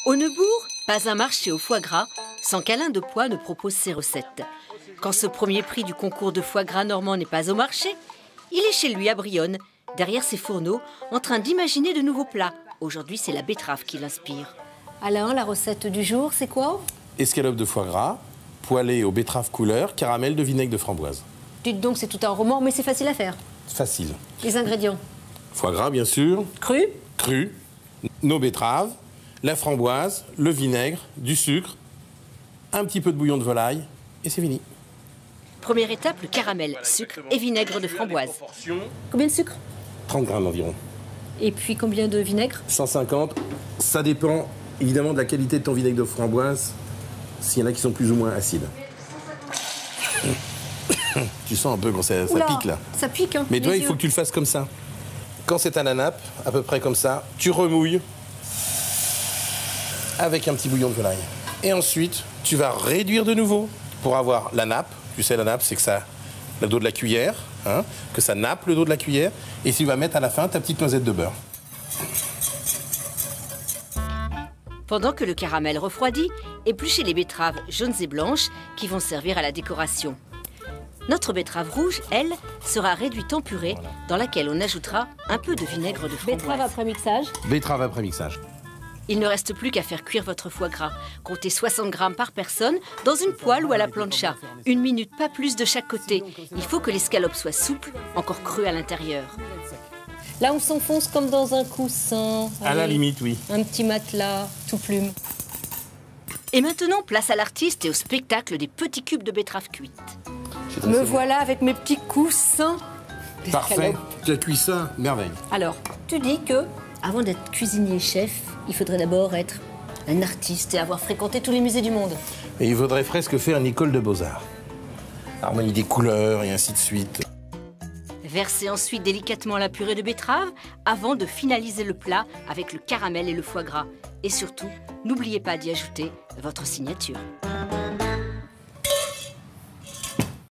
Au Neubourg, pas un marché au foie gras sans qu'Alain de Poix ne propose ses recettes. Quand ce premier prix du concours de foie gras normand n'est pas au marché, il est chez lui à Brionne, derrière ses fourneaux, en train d'imaginer de nouveaux plats. Aujourd'hui, c'est la betterave qui l'inspire. Alain, la recette du jour, c'est quoi? Escalope de foie gras, poêlée aux betteraves couleur, caramel de vinaigre de framboise. Dites donc, c'est tout un roman, mais c'est facile à faire. Facile. Les ingrédients? Foie gras, bien sûr. Cru? Cru. Nos betteraves, la framboise, le vinaigre, du sucre, un petit peu de bouillon de volaille, et c'est fini. Première étape, le caramel, sucre et vinaigre de framboise. Combien de sucre? 30 grammes environ. Et puis combien de vinaigre? 150. Ça dépend évidemment de la qualité de ton vinaigre de framboise, s'il y en a qui sont plus ou moins acides. Tu sens un peu quand ça pique là. Ça pique, hein. Mais toi, il faut que tu le fasses comme ça. Quand c'est à la nappe, à peu près comme ça, tu remouilles avec un petit bouillon de volaille. Et ensuite, tu vas réduire de nouveau pour avoir la nappe. Tu sais, la nappe, c'est que ça, le dos de la cuillère, hein, que ça nappe le dos de la cuillère. Et tu vas mettre à la fin ta petite noisette de beurre. Pendant que le caramel refroidit, épluchez les betteraves jaunes et blanches qui vont servir à la décoration. Notre betterave rouge, elle, sera réduite en purée dans laquelle on ajoutera un peu de vinaigre de framboise. Betterave après mixage. Betterave après mixage. Il ne reste plus qu'à faire cuire votre foie gras. Comptez 60 grammes par personne dans une poêle ou à la plancha. 1 minute, pas plus de chaque côté. Il faut que l'escalope soit souple, encore crue à l'intérieur. Là, on s'enfonce comme dans un coussin. À la limite, oui. Un petit matelas, tout plume. Et maintenant, place à l'artiste et au spectacle des petits cubes de betterave cuite. Me voilà avec mes petits coussins. Parfait. Tu as cuit ça, merveille. Alors, tu dis que, avant d'être cuisinier chef, il faudrait d'abord être un artiste et avoir fréquenté tous les musées du monde. Et il faudrait presque faire une école de beaux-arts. Harmonie des couleurs et ainsi de suite. Versez ensuite délicatement la purée de betterave avant de finaliser le plat avec le caramel et le foie gras. Et surtout, n'oubliez pas d'y ajouter votre signature.